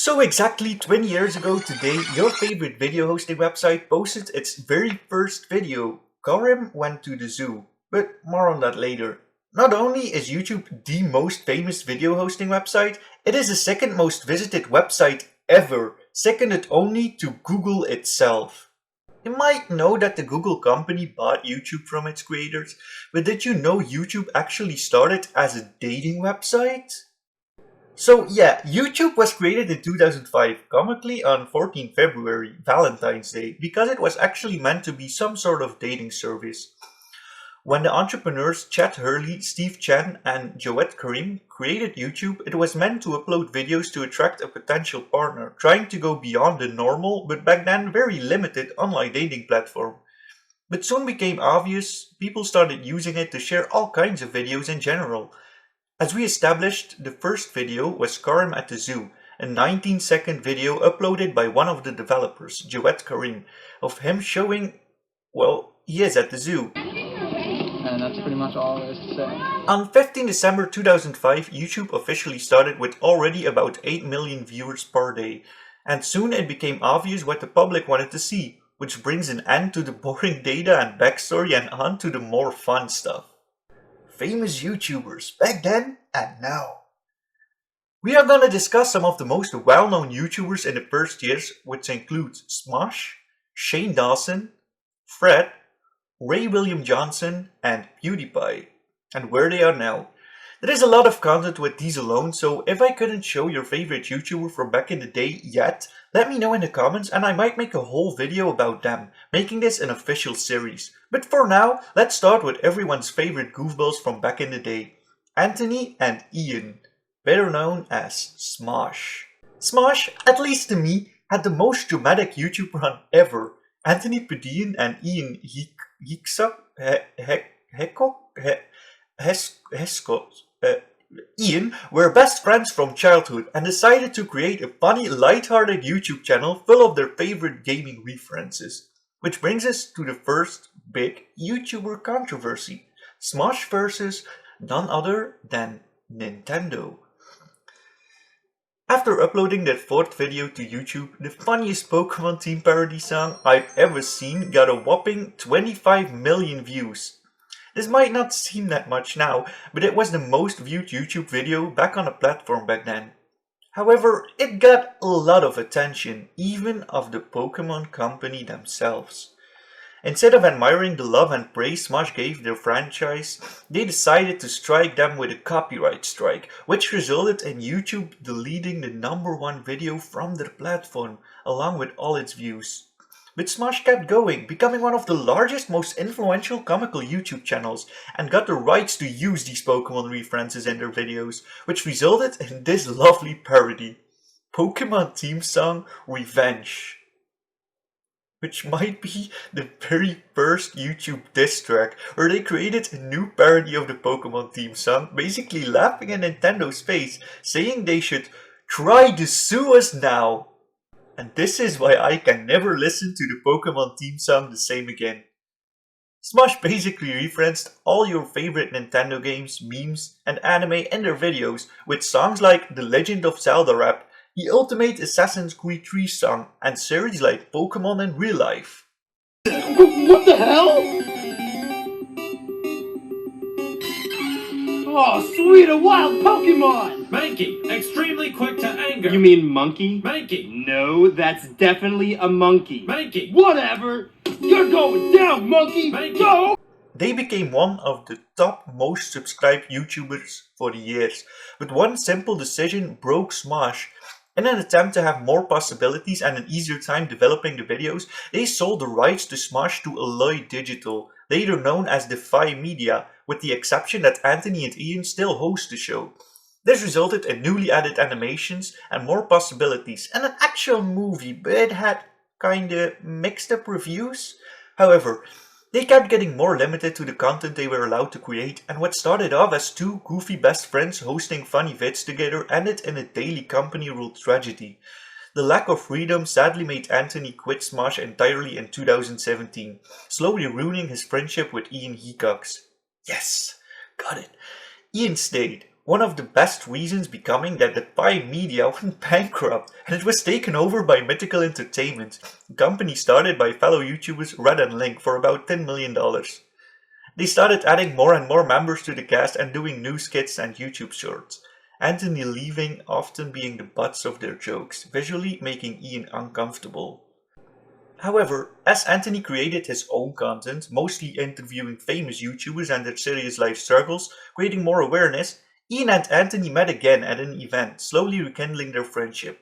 So exactly 20 years ago today, your favorite video hosting website posted its very first video. Karim went to the zoo, but more on that later. Not only is YouTube the most famous video hosting website, it is the second most visited website ever, seconded only to Google itself. You might know that the Google company bought YouTube from its creators, but did you know YouTube actually started as a dating website? So yeah, YouTube was created in 2005, comically on 14 February, Valentine's Day, because it was actually meant to be some sort of dating service. When the entrepreneurs Chad Hurley, Steve Chen, and Jawed Karim created YouTube, it was meant to upload videos to attract a potential partner, trying to go beyond the normal, but back then very limited online dating platform. But soon became obvious, people started using it to share all kinds of videos in general. As we established, the first video was Karim at the zoo, a 19-second video uploaded by one of the developers, Jawed Karim, of him showing, well, he is at the zoo. And that's pretty much all there is to say. On 15 December 2005, YouTube officially started with already about 8 million viewers per day, and soon it became obvious what the public wanted to see, which brings an end to the boring data and backstory and on to the more fun stuff. Famous YouTubers back then and now. We are gonna discuss some of the most well-known YouTubers in the first years, which include Smosh, Shane Dawson, Fred, Ray William Johnson, and Pewdiepie, and where they are now. There is a lot of content with these alone, so if I couldn't show your favorite YouTuber from back in the day yet, let me know in the comments and I might make a whole video about them, making this an official series. But for now, let's start with everyone's favorite goofballs from back in the day. Anthony and Ian, better known as Smosh. Smosh, at least to me, had the most dramatic YouTube run ever. Anthony Pedian and Ian Ian were best friends from childhood and decided to create a funny, light-hearted YouTube channel full of their favorite gaming references. Which brings us to the first big YouTuber controversy. Smosh versus none other than Nintendo. After uploading that fourth video to YouTube, the funniest Pokemon theme parody song I've ever seen got a whopping 25 million views. This might not seem that much now, but it was the most viewed YouTube video back on the platform back then. However, it got a lot of attention, even of the Pokemon company themselves. Instead of admiring the love and praise Smosh gave their franchise, they decided to strike them with a copyright strike, which resulted in YouTube deleting the #1 video from their platform, along with all its views. But Smosh kept going, becoming one of the largest, most influential comical YouTube channels, and got the rights to use these Pokemon references in their videos, which resulted in this lovely parody. Pokemon theme song Revenge. Which might be the very first YouTube diss track, where they created a new parody of the Pokemon theme song, basically laughing in Nintendo's face, saying they should try to sue us now. And this is why I can never listen to the Pokemon theme song the same again. Smosh basically referenced all your favorite Nintendo games, memes, and anime in their videos, with songs like The Legend of Zelda rap, the Ultimate Assassin's Creed 3 song, and series like Pokemon in Real Life. What the hell? Oh, sweet, a wild Pokemon! Mankey, extremely quick to anger. You mean monkey? Mankey. No, that's definitely a monkey. Mankey. Whatever! You're going down, monkey! Mankey. Go! They became one of the top most subscribed YouTubers for the years, but one simple decision broke Smosh. In an attempt to have more possibilities and an easier time developing the videos, they sold the rights to Smosh to Alloy Digital, later known as Defy Media, with the exception that Anthony and Ian still host the show. This resulted in newly added animations and more possibilities, and an actual movie, but it had kinda mixed up reviews. However, they kept getting more limited to the content they were allowed to create, and what started off as two goofy best friends hosting funny vids together ended in a daily company-ruled tragedy. The lack of freedom sadly made Anthony quit Smosh entirely in 2017, slowly ruining his friendship with Ian Hecox. Yes, got it. Ian stayed, One of the best reasons becoming that the Pi Media went bankrupt and it was taken over by Mythical Entertainment, a company started by fellow YouTubers Red and Link for about $10 million. They started adding more and more members to the cast and doing new skits and YouTube shorts. Anthony leaving often being the butts of their jokes, visually making Ian uncomfortable. However, as Anthony created his own content, mostly interviewing famous YouTubers and their serious life struggles, creating more awareness, Ian and Anthony met again at an event, slowly rekindling their friendship.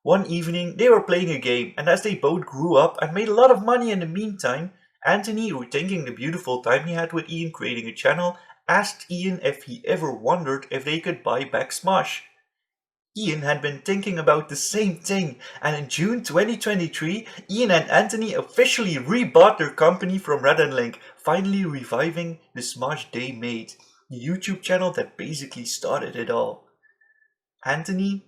One evening, they were playing a game, and as they both grew up and made a lot of money in the meantime, Anthony, rethinking the beautiful time he had with Ian creating a channel, asked Ian if he ever wondered if they could buy back Smosh. Ian had been thinking about the same thing, and in June 2023, Ian and Anthony officially rebought their company from Red and Link, finally reviving the Smosh they made, the YouTube channel that basically started it all. Anthony,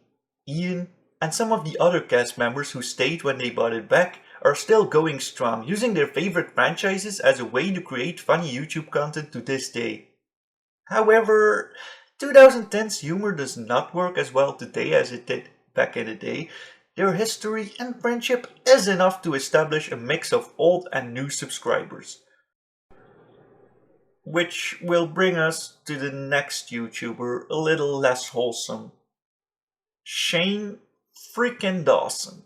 Ian, and some of the other cast members who stayed when they bought it back are still going strong, using their favorite franchises as a way to create funny YouTube content to this day. However, 2010's humor does not work as well today as it did back in the day. Their history and friendship is enough to establish a mix of old and new subscribers. Which will bring us to the next YouTuber, a little less wholesome. Shane freaking Dawson.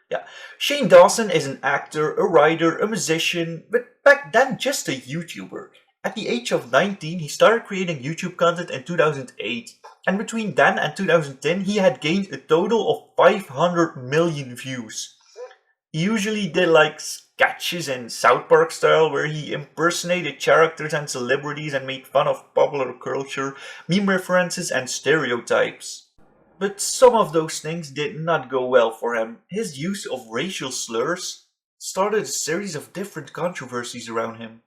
Yeah, Shane Dawson is an actor, a writer, a musician, but back then just a YouTuber. At the age of 19, he started creating YouTube content in 2008, and between then and 2010 he had gained a total of 500 million views. He usually did like sketches in South Park style where he impersonated characters and celebrities and made fun of popular culture, meme references and stereotypes. But some of those things did not go well for him. His use of racial slurs started a series of different controversies around him.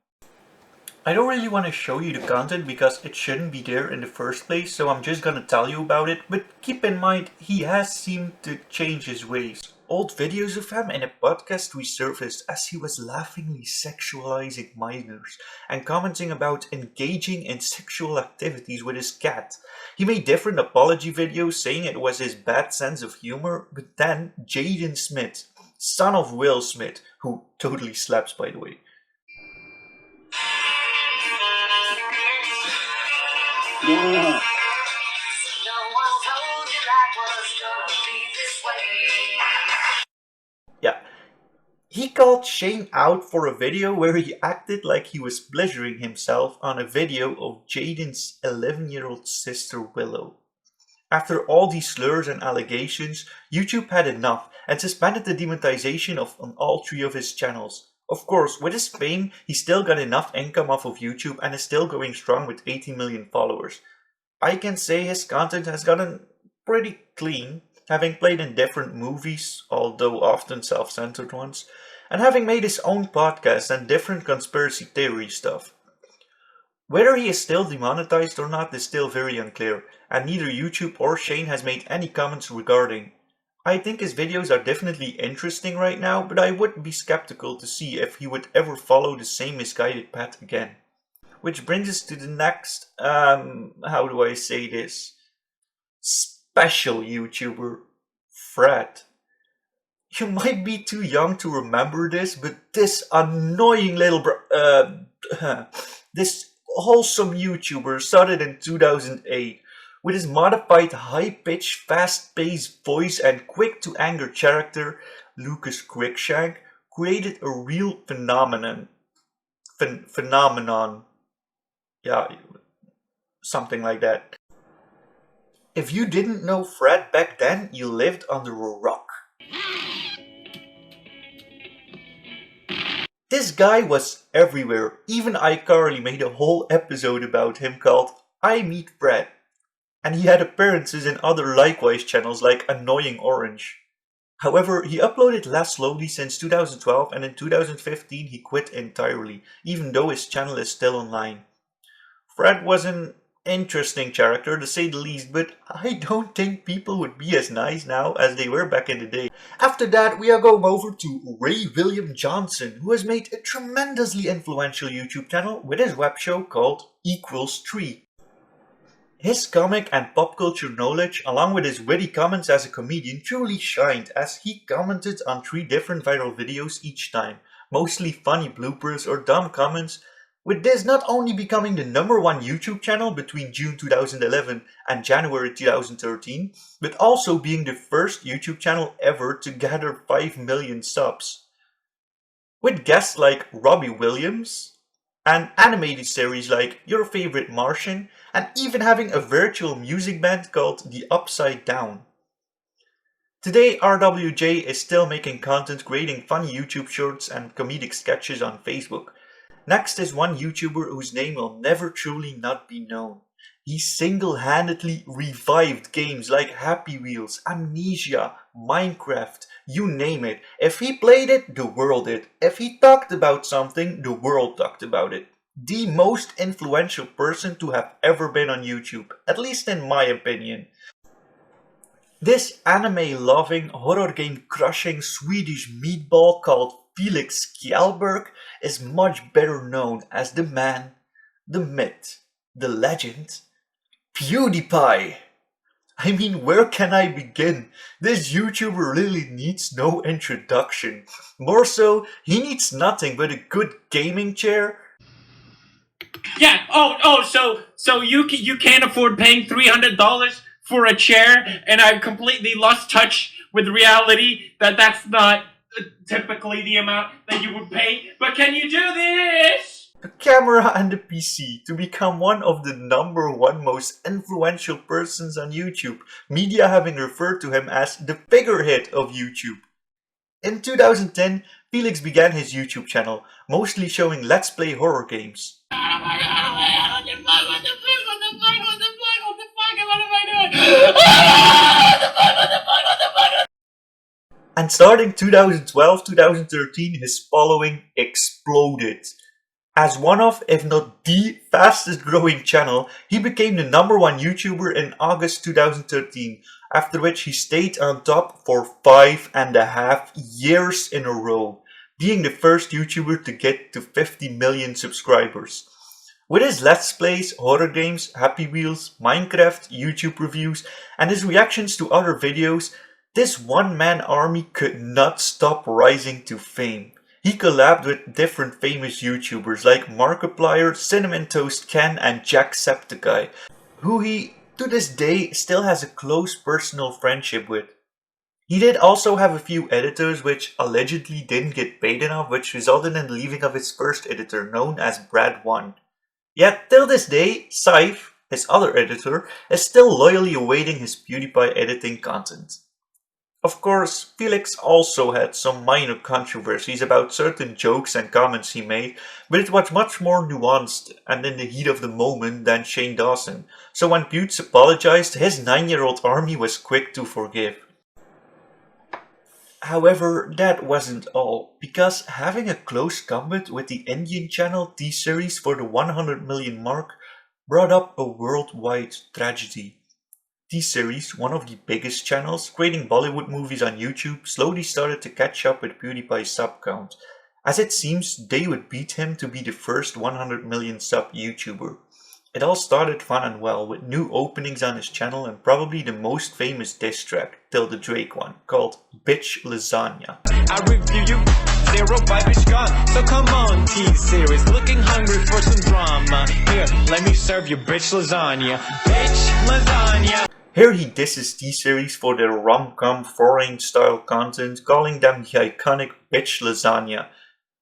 I don't really want to show you the content because it shouldn't be there in the first place, so I'm just gonna tell you about it, but keep in mind he has seemed to change his ways. Old videos of him in a podcast resurfaced as he was laughingly sexualizing minors and commenting about engaging in sexual activities with his cat. He made different apology videos saying it was his bad sense of humor, but then Jaden Smith, son of Will Smith, who totally slaps by the way, Yeah. yeah, he called Shane out for a video where he acted like he was pleasuring himself on a video of Jaden's 11-year-old sister Willow. After all these slurs and allegations, YouTube had enough and suspended the demonetization on all 3 of his channels. Of course, with his fame, he still got enough income off of YouTube and is still going strong with 18 million followers. I can say his content has gotten pretty clean, having played in different movies, although often self-centered ones, and having made his own podcast and different conspiracy theory stuff. Whether he is still demonetized or not is still very unclear, and neither YouTube or Shane has made any comments regarding. I think his videos are definitely interesting right now, but I would be skeptical to see if he would ever follow the same misguided path again. Which brings us to the next, how do I say this? Special YouTuber, Fred. You might be too young to remember this, but this annoying little this wholesome YouTuber started in 2008. With his modified high-pitched, fast-paced voice and quick-to-anger character, Lucas Quickshank created a real phenomenon. Yeah, something like that. If you didn't know Fred back then, you lived under a rock. This guy was everywhere. Even iCarly made a whole episode about him called I Meet Fred. And he had appearances in other likewise channels like Annoying Orange. However, he uploaded less slowly since 2012 and in 2015 he quit entirely, even though his channel is still online. Fred was an interesting character to say the least, but I don't think people would be as nice now as they were back in the day. After that, we are going over to Ray William Johnson, who has made a tremendously influential YouTube channel with his web show called Equals 3. His comic and pop culture knowledge, along with his witty comments as a comedian, truly shined as he commented on 3 different viral videos each time, mostly funny bloopers or dumb comments, with this not only becoming the #1 YouTube channel between June 2011 and January 2013, but also being the first YouTube channel ever to gather 5 million subs. With guests like Robbie Williams, an animated series like Your Favorite Martian, and even having a virtual music band called The Upside Down. Today, RWJ is still making content, creating funny YouTube shorts and comedic sketches on Facebook. Next is one YouTuber whose name will never truly not be known. He single-handedly revived games like Happy Wheels, Amnesia, Minecraft, you name it. If he played it, the world did. If he talked about something, the world talked about it. The most influential person to have ever been on YouTube, at least in my opinion. This anime-loving, horror game-crushing Swedish meatball called Felix Kjellberg is much better known as the man, the myth, the legend, Pewdiepie. I mean, where can I begin? This YouTuber really needs no introduction. More so, he needs nothing but a good gaming chair. Yeah. So you can't afford paying $300 for a chair, and I've completely lost touch with reality that that's not typically the amount that you would pay. But can you do this? A camera and a PC to become one of the #1 most influential persons on YouTube, media having referred to him as the figurehead of YouTube. In 2010, Felix began his YouTube channel, mostly showing Let's Play horror games. And starting 2012-2013, his following exploded. As one of, if not the fastest growing channel, he became the #1 YouTuber in August 2013, after which he stayed on top for 5.5 years in a row, being the first YouTuber to get to 50 million subscribers. With his Let's Plays, horror games, Happy Wheels, Minecraft, YouTube reviews, and his reactions to other videos, this one-man army could not stop rising to fame. He collabed with different famous YouTubers like Markiplier, Cinnamon Toast Ken, and Jacksepticeye, who he, to this day, still has a close personal friendship with. He did also have a few editors which allegedly didn't get paid enough, which resulted in the leaving of his first editor, known as Brad1. Yet, till this day, Scythe, his other editor, is still loyally awaiting his Pewdiepie editing content. Of course, Felix also had some minor controversies about certain jokes and comments he made, but it was much more nuanced and in the heat of the moment than Shane Dawson, so when Pewds apologized, his 9-year-old army was quick to forgive. However, that wasn't all, because having a close combat with the Indian channel T-Series for the 100 million mark brought up a worldwide tragedy. T-Series, one of the biggest channels creating Bollywood movies on YouTube, slowly started to catch up with PewDiePie's sub count, as it seems they would beat him to be the first 100 million sub YouTuber. It all started fun and well, with new openings on his channel and probably the most famous diss track, till the Drake one, called Bitch Lasagna. I review you, 0 5 gone. So come on, T-Series, looking hungry for some drama. Here, let me serve you bitch lasagna. Bitch lasagna. Here he disses T-Series for their rom-com foreign style content, calling them the iconic bitch lasagna.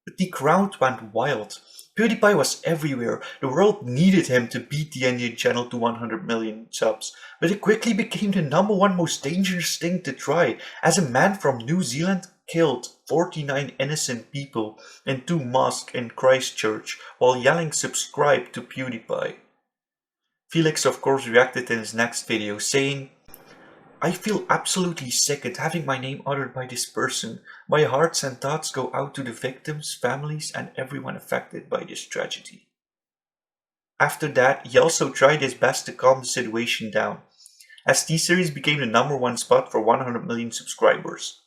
But the crowd went wild. PewDiePie was everywhere. The world needed him to beat the Indian channel to 100 million subs. But it quickly became the #1 most dangerous thing to try, as a man from New Zealand killed 49 innocent people in 2 mosques in Christchurch while yelling subscribe to PewDiePie. Felix of course reacted in his next video saying, "I feel absolutely sick at having my name uttered by this person. My hearts and thoughts go out to the victims, families and everyone affected by this tragedy." After that, he also tried his best to calm the situation down, as T-Series became the #1 spot for 100 million subscribers.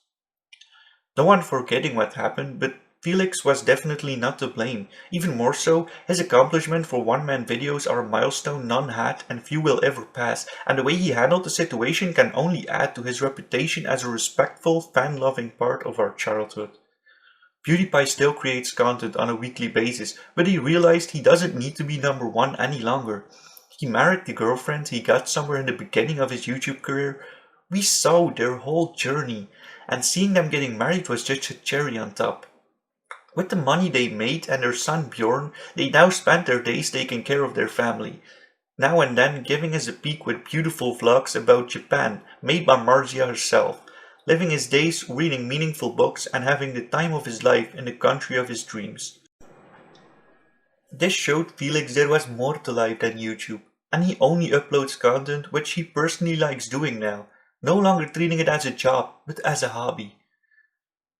No one forgetting what happened, but Felix was definitely not to blame. Even more so, his accomplishment for one-man videos are a milestone none had and few will ever pass, and the way he handled the situation can only add to his reputation as a respectful, fan-loving part of our childhood. Pewdiepie still creates content on a weekly basis, but he realized he doesn't need to be number one any longer. He married the girlfriend he got somewhere in the beginning of his YouTube career. We saw their whole journey, and seeing them getting married was just a cherry on top. With the money they made and their son Bjorn, they now spend their days taking care of their family. Now and then giving us a peek with beautiful vlogs about Japan, made by Marzia herself. Living his days reading meaningful books and having the time of his life in the country of his dreams. This showed Felix there was more to life than YouTube, and he only uploads content which he personally likes doing now, no longer treating it as a job, but as a hobby.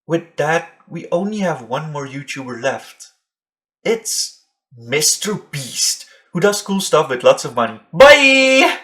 With that, we only have one more YouTuber left. It's Mr. Beast, who does cool stuff with lots of money. Bye!